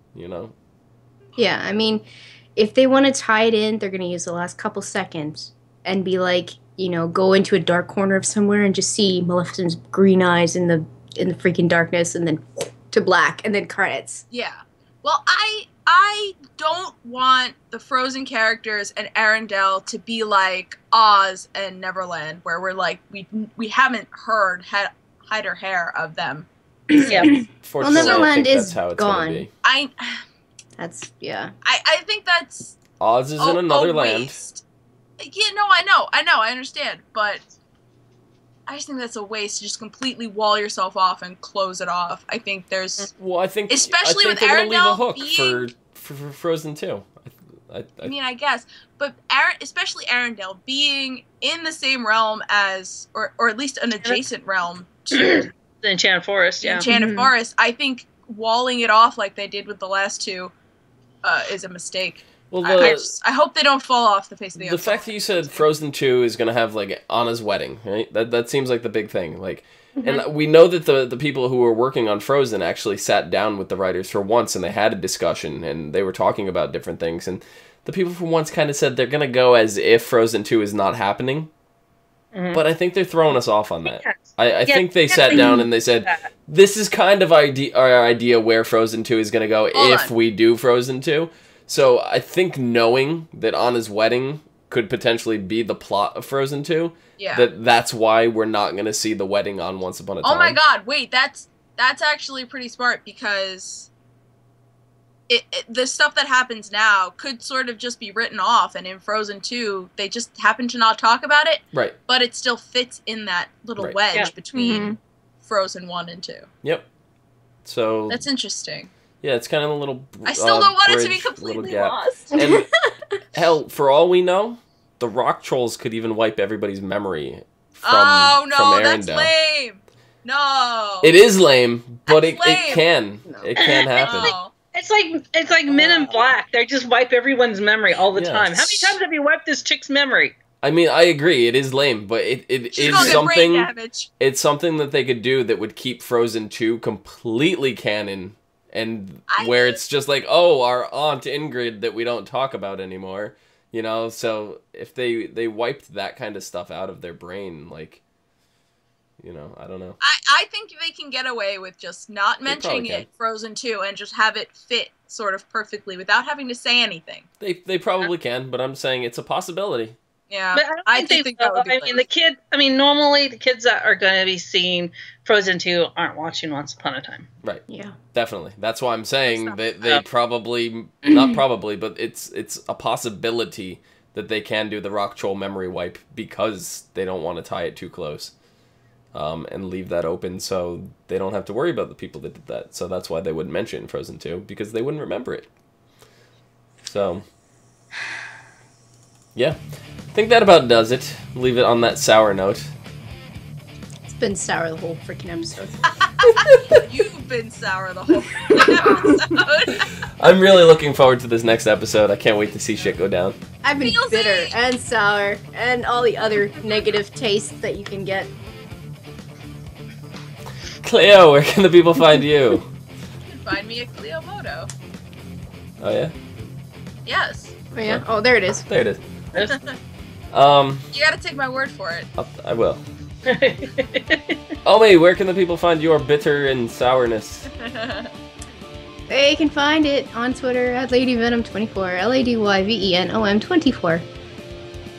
Yeah, I mean, if they want to tie it in, they're going to use the last couple seconds and be like, go into a dark corner of somewhere and just see Maleficent's green eyes in the freaking darkness, and then to black, and then credits. Yeah. Well, I don't want the Frozen characters and Arendelle to be like Oz and Neverland, where we're like, we haven't heard hide or hair of them. Yeah. Well, Neverland is gone. I think that's Oz is in another land. Yeah, no, I understand, but I just think that's a waste to just completely wall yourself off and close it off. I think there's... Well, especially with they're gonna leave a Arendelle hook being... for Frozen 2. I mean, I guess. But especially Arendelle being in the same realm as... Or at least an adjacent realm to The Enchanted Forest, the yeah. Enchanted Forest, I think walling it off like they did with the last two is a mistake. Well, I hope they don't fall off the face of the earth. The fact that you said Frozen 2 is going to have, like, Anna's wedding, right? That seems like the big thing. Like, and we know that the people who were working on Frozen actually sat down with the writers for once, and they had a discussion, and they were talking about different things, and the people for once kind of said they're going to go as if Frozen 2 is not happening. But I think they're throwing us off on that. I think they sat down and they said, this is kind of our idea where Frozen 2 is going to go if we do Frozen 2. So I think knowing that Anna's wedding could potentially be the plot of Frozen 2, that's why we're not going to see the wedding on Once Upon a Time. Oh my god, wait, that's actually pretty smart, because the stuff that happens now could sort of just be written off, and in Frozen 2, they just happen to not talk about it. Right. But it still fits in that little wedge between Frozen 1 and 2. Yep. So... That's interesting. Yeah, it's kind of a little I still don't want it to be bridge, completely little gap. lost. And hell, for all we know, the rock trolls could even wipe everybody's memory from Arendelle. That's lame. No. It is lame, but it lame. can. No. It can happen. No. It's like Men in Black. They just wipe everyone's memory all the time. How many times have you wiped this chick's memory? I mean, I agree. It is lame, but it is something. It's something that they could do that would keep Frozen 2 completely canon. And where it's just like, oh, our Aunt Ingrid that we don't talk about anymore, you know? So if they wiped that kind of stuff out of their brain, like, you know, I don't know. I think they can get away with just not mentioning it, Frozen 2, and just have it fit sort of perfectly without having to say anything. They probably can, but I'm saying it's a possibility. Yeah, but I don't think that would be normally the kids that are going to be seeing Frozen 2 aren't watching Once Upon a Time. Right. Yeah. Definitely. That's why I'm saying that they probably, not probably, but it's a possibility that they can do the rock troll memory wipe because they don't want to tie it too close. And leave that open so they don't have to worry about the people that did that. So that's why they wouldn't mention it in Frozen 2, because they wouldn't remember it. So, yeah. I think that about does it. Leave it on that sour note. It's been sour the whole freaking episode. You've been sour the whole freaking episode. I'm really looking forward to this next episode. I can't wait to see shit go down. I've been bitter and sour and all the other negative tastes that you can get. Clio, where can the people find you? You can find me at Clio Moto. Oh, yeah? Yes. Oh, yeah? Oh, there it is. There it is. You gotta take my word for it. I will. Omi, where can the people find your bitter and sourness? They can find it on Twitter at LadyVenom24, LadyVenom24.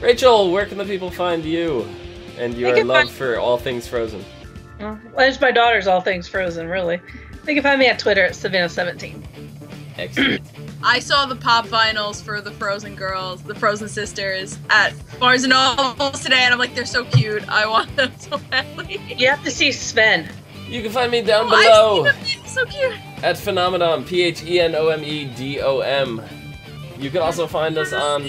Rachel, where can the people find you and your love for all things Frozen? Well, it's my daughter's all things Frozen, really. They can find me at Twitter at Savannah17. Excellent. I saw the pop vinyls for the Frozen girls, the Frozen sisters, at Barnes & Noble today, and I'm like, they're so cute. I want them so badly. You have to see Sven. You can find me down below. I've seen them, so cute. At Phenomenon, PHENOMEDOM. You can also find us on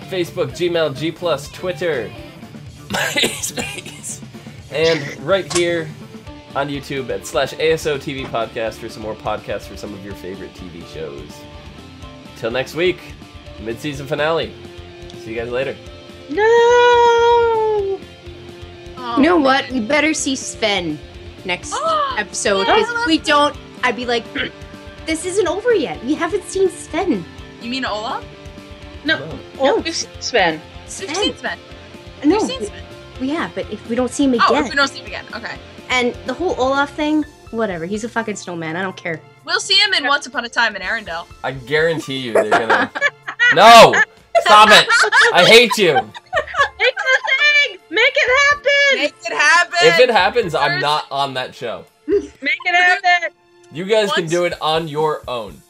Facebook, Gmail, G+, Twitter, MySpace, and right here on YouTube at /ASOTV podcast for some more podcasts for some of your favorite TV shows. Till next week, mid-season finale. See you guys later. No! Oh, you know what? We better see Sven next episode, because if we don't, I'd be like, this isn't over yet. We haven't seen Sven. You mean Olaf? No. Oh, we've seen Sven. We've seen Sven. No. We've seen Sven. Yeah, but if we don't see him again. Oh, if we don't see him again, okay. And the whole Olaf thing, whatever. He's a fucking snowman. I don't care. We'll see him in Once Upon a Time in Arendelle. I guarantee you they're gonna... No! Stop it! I hate you! Make the thing! Make it happen! Make it happen! If it happens, I'm not on that show. Make it happen! You guys can do it on your own.